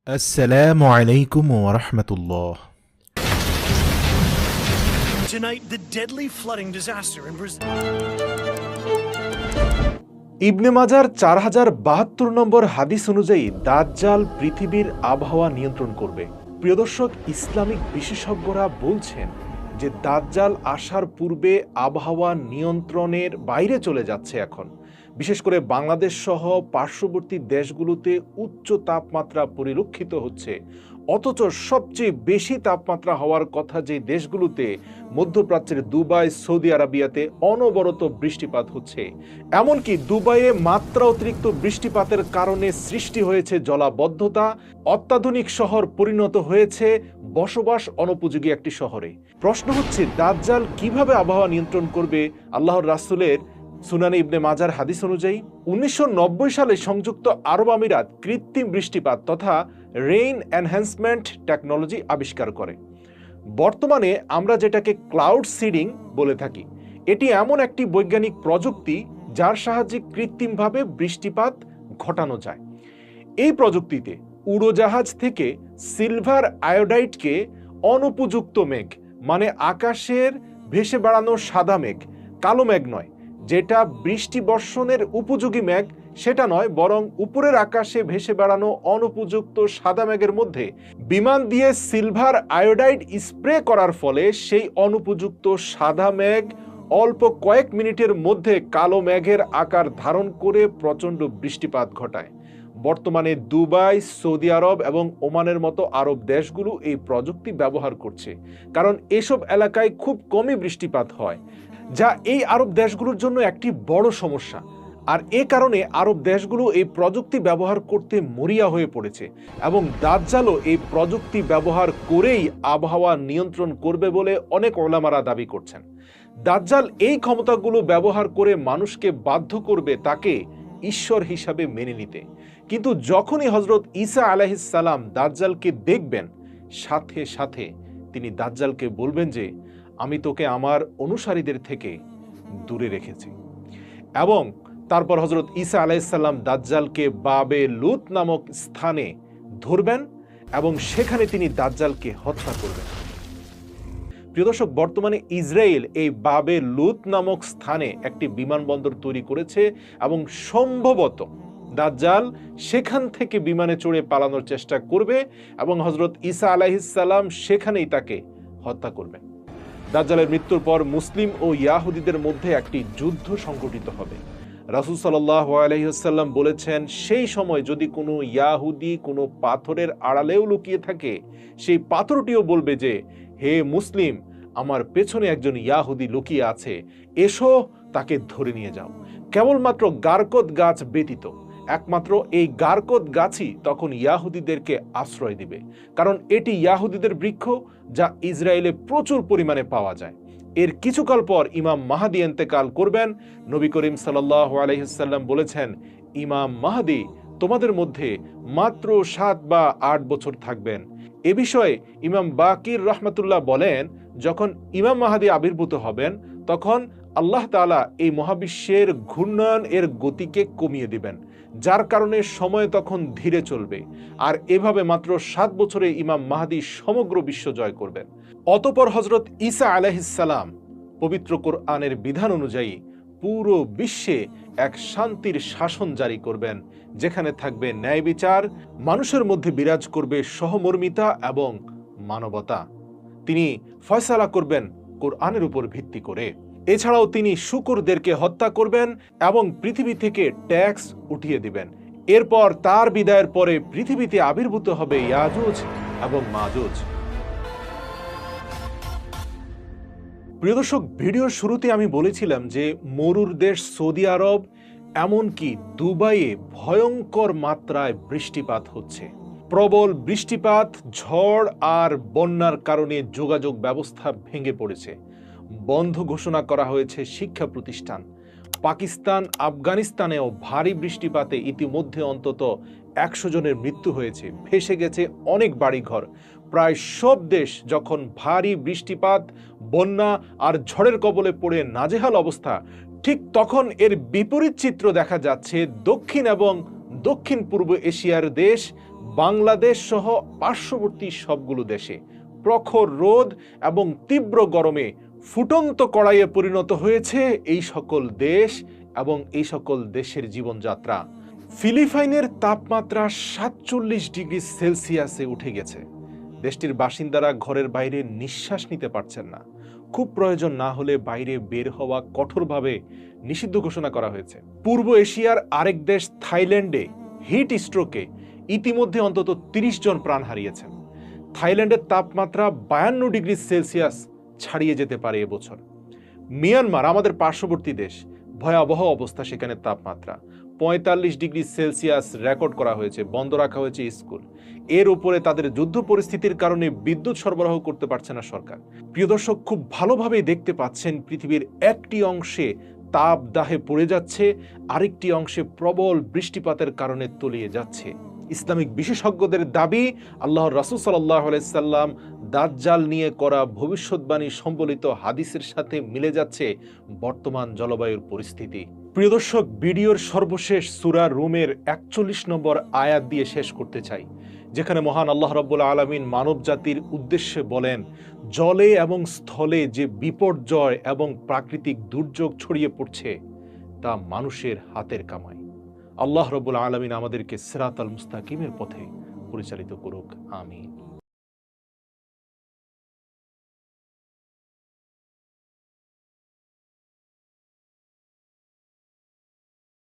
السلام عليكم ورحمة الله. Tonight, the deadly flooding disaster in Brazil. ইবনে মাজার 4072 নম্বর হাদিস অনুযায়ী দাজ্জাল পৃথিবীর আবহাওয়া নিয়ন্ত্রণ করবে। প্রিয় দর্শক, ইসলামিক বিশেষজ্ঞরা বলছেন যে দাজ্জাল আসার পূর্বে আবহাওয়া নিয়ন্ত্রণের বাইরে চলে যাচ্ছে এখন। বিশেষ করে বাংলাদেশ সহ পার্শ্ববর্তী দেশগুলোতে উচ্চ তাপমাত্রা পরিলক্ষিত হচ্ছে, অথচ সবচেয়ে বেশি তাপমাত্রা হওয়ার কথা যে দেশগুলোতে মধ্যপ্রাচ্যের দুবাই, সৌদি আরবিয়াতে অনবরত বৃষ্টিপাত হচ্ছে। এমনকি দুবাইয়ে মাত্রা অতিরিক্ত বৃষ্টিপাতের কারণে সৃষ্টি হয়েছে জলাবদ্ধতা, অত্যাধুনিক শহর পরিণত হয়েছে বসবাস অনুপযোগী একটি শহরে। প্রশ্ন হচ্ছে, দাজ্জাল কিভাবে আবহাওয়া নিয়ন্ত্রণ করবে? আল্লাহর রাসূলের সুনানে ইবনে মাজার হাদিস অনুযায়ী 1990 সালে সংযুক্ত আরব আমিরাত কৃত্রিম বৃষ্টিপাত তথা রেইন এনহ্যান্সমেন্ট টেকনোলজি আবিষ্কার করে। বর্তমানে আমরা যেটাকে ক্লাউড সিডিং বলে থাকি, এটি এমন একটি বৈজ্ঞানিক প্রযুক্তি যার সাহায্যে কৃত্রিমভাবে বৃষ্টিপাত ঘটানো যায়। এই প্রযুক্তিতে উড়োজাহাজ থেকে সিলভার আয়োডাইডকে অনুপযুক্ত মেঘ, মানে আকাশের ভেসে বেড়ানো সাদা মেঘ, কালো মেঘ নয়, যেটা বৃষ্টি বর্ষণের উপযোগী মেঘ সেটা নয়, বরং উপরের আকাশে ভেসে বেড়ানো অনুপযুক্ত সাদা মেঘের মধ্যে বিমান দিয়ে সিলভার আয়োডাইড স্প্রে করার ফলে সেই অনুপযুক্ত সাদা মেঘ অল্প কয়েক মিনিটের মধ্যে কালো মেঘের আকার ধারণ করে প্রচণ্ড বৃষ্টিপাত ঘটায়। বর্তমানে দুবাই, সৌদি আরব এবং ওমানের মতো আরব দেশগুলো এই প্রযুক্তি ব্যবহার করছে, কারণ এসব এলাকায় খুব কমই বৃষ্টিপাত হয়, যা এই আরব দেশগুলোর জন্য একটি বড় সমস্যা। আর এ কারণে আরব দেশগুলো এই প্রযুক্তি ব্যবহার করতে মরিয়া হয়ে পড়েছে এবং দাজ্জালও এই প্রযুক্তি ব্যবহার করেই আবহাওয়া নিয়ন্ত্রণ করবে বলে অনেক ওলামারা দাবি করছেন। দাজ্জাল এই ক্ষমতাগুলো ব্যবহার করে মানুষকে বাধ্য করবে তাকে ঈশ্বর হিসাবে মেনে নিতে। কিন্তু যখনই হযরত ঈসা আলাইহিস সালাম দাজ্জালকে দেখবেন, সাথে সাথে তিনি দাজ্জালকে বলবেন যে, আমি তোকে আমার অনুসারীদের থেকে দূরে রেখেছি। এবং তারপর হযরত ঈসা আলাইহিস সালাম দাজ্জালকে বাবে লুত নামক স্থানে ধরবেন এবং সেখানে তিনি দাজ্জালকে হত্যা করবেন। প্রিয় দর্শক, বর্তমানে ইসরায়েল এই বাবে লুত নামক স্থানে একটি বিমানবন্দর তৈরি করেছে এবং সম্ভবত দাজ্জাল সেখান থেকে বিমানে চড়ে পালানোর চেষ্টা করবে এবং হযরত ঈসা আলাইহিস সালাম সেখানেই তাকে হত্যা করবেন। দাজ্জালের মৃত্যুর পর মুসলিম ও ইয়াহুদীদের মধ্যে একটি যুদ্ধ সংঘটিত হবে। রাসূল সাল্লাল্লাহু আলাইহি ওয়াসাল্লাম বলেছেন, সেই সময় যদি কোনো ইয়াহুদী কোনো পাথরের আড়ালেও লুকিয়ে থাকে, সেই পাথরটিও বলবে যে, হে মুসলিম, আমার পেছনে একজন ইয়াহুদী লুকিয়ে আছে, এসো তাকে ধরে নিয়ে যাও। কেবলমাত্র গারকত গাছ ব্যতীত একমাত্র এই গারকত গাছই তখন ইয়াহুদীদেরকে আশ্রয় দিবে, কারণ এটি ইয়াহুদীদের বৃক্ষ যা ইসরায়েলে প্রচুর পরিমাণে পাওয়া যায়। এর কিছুকাল পর ইমাম মাহদী ইন্তেকাল করবেন। নবী করিম সাল্লাল্লাহু আলাইহি ওয়াসাল্লাম বলেছেন, ইমাম মাহদী তোমাদের মধ্যে মাত্র 7 বা 8 বছর থাকবেন। এ বিষয়ে ইমাম বাকির রাহমাতুল্লাহ বলেন, যখন ইমাম মাহদী আবির্ভূত হবেন তখন আল্লাহ তাআলা এই মহাবিশ্বের ঘূর্ণয়ন এর গতিকে কমিয়ে দিবেন, যার কারণে সময় তখন ধীরে চলবে। আর এভাবে মাত্র 7 বছরে ইমাম মাহদী সমগ্র বিশ্ব জয় করবেন। অতঃপর হযরত ঈসা আলাইহিস সালাম পবিত্র কোরআনের বিধান অনুযায়ী পুরো বিশ্বে এক শান্তির শাসন জারি করবেন, যেখানে থাকবে ন্যায় বিচার, মানুষের মধ্যে বিরাজ করবে সহমর্মিতা এবং মানবতা। তিনি ফয়সালা করবেন কোরআনের উপর ভিত্তি করে। এছাড়াও তিনি শুকরদেরকে হত্যা করবেন এবং পৃথিবী থেকে ট্যাক্স উঠিয়ে দিবেন। এরপর তার বিদায়ের পরে পৃথিবীতে আবির্ভূত হবে ইয়াজুজ এবং মাজুজ। প্রিয় দর্শক, ভিডিওর শুরুতে আমি বলেছিলাম যে মরুর দেশ সৌদি আরব, এমনকি দুবাইয়ে ভয়ঙ্কর মাত্রায় বৃষ্টিপাত হচ্ছে। প্রবল বৃষ্টিপাত, ঝড় আর বন্যার কারণে যোগাযোগ ব্যবস্থা ভেঙে পড়েছে। বন্ধ ঘোষণা করা হয়েছে শিক্ষা প্রতিষ্ঠান। পাকিস্তান, আফগানিস্তানেও ভারী বৃষ্টিপাতে ইতিমধ্যে অন্তত 100 জনের মৃত্যু হয়েছে, ভেসে গেছে অনেক বাড়িঘর। প্রায় সব দেশ যখন ভারী বৃষ্টিপাত, বন্যা আর ঝড়ের কবলে পড়ে নাজেহাল অবস্থা, ঠিক তখন এর বিপরীত চিত্র দেখা যাচ্ছে দক্ষিণ এবং দক্ষিণ পূর্ব এশিয়ার দেশ বাংলাদেশ সহ পার্শ্ববর্তী সবগুলো দেশে প্রখর রোদ এবং তীব্র গরমে ফুটন্ত কড়াইয়ে পরিণত হয়েছে এই সকল দেশ এবং এই সকল দেশের জীবনযাত্রা। ফিলিপাইনের তাপমাত্রা ৪৭ ডিগ্রি সেলসিয়াসে উঠে গেছে। দেশটির বাসিন্দারা ঘরের বাইরে নিঃশ্বাস নিতে পারছেন না। খুব প্রয়োজন না হলে বাইরে বের হওয়া কঠোরভাবে নিষিদ্ধ ঘোষণা করা হয়েছে। পূর্ব এশিয়ার আরেক দেশ থাইল্যান্ডে হিট স্ট্রোকে ইতিমধ্যে অন্তত ৩০ জন প্রাণ হারিয়েছেন। থাইল্যান্ডের তাপমাত্রা ৫২ ডিগ্রি সেলসিয়াস ছাড়িয়ে যেতে পারে এবছর। মিয়ানমার, আমাদের পার্শ্ববর্তী দেশ, ভয়াবহ অবস্থা সেখানে তাপমাত্রা ৪৫ ডিগ্রি সেলসিয়াস রেকর্ড করা হয়েছে, বন্ধ রাখা হয়েছে স্কুল। এর উপরে তাদের যুদ্ধ পরিস্থিতির কারণে বিদ্যুৎ সরবরাহ করতে পারছে না সরকার। প্রিয় দর্শক, খুব ভালোভাবেই দেখতে পাচ্ছেন পৃথিবীর একটি অংশে তাপদাহে পড়ে যাচ্ছে, আরেকটি অংশে প্রবল বৃষ্টিপাতের কারণে তলিয়ে যাচ্ছে। ইসলামিক বিশেষজ্ঞদের দাবি, আল্লাহর রাসূল সাল্লাল্লাহু আলাইহি সাল্লাম দাজ্জাল নিয়ে করা ভবিষ্যৎবাণী সম্বলিত হাদিসের সাথে মিলে যাচ্ছে বর্তমান জলবায়ুর পরিস্থিতি। প্রিয় দর্শক, ভিডিওর সর্বশেষ সূরা রুমের ৪১ নম্বর আয়াত দিয়ে শেষ করতে চাই, যেখানে মহান আল্লাহ রাব্বুল আলামিন মানব জাতির উদ্দেশ্যে বলেন, জলে এবং স্থলে যে বিপর্যয় এবং প্রাকৃতিক দুর্যোগ ছড়িয়ে পড়ছে তা মানুষের হাতের কামাই। আল্লাহ রাব্বুল আলামিন আমাদেরকে সিরাতাল মুস্তাকিমের পথে পরিচালিত করুক, আমিন।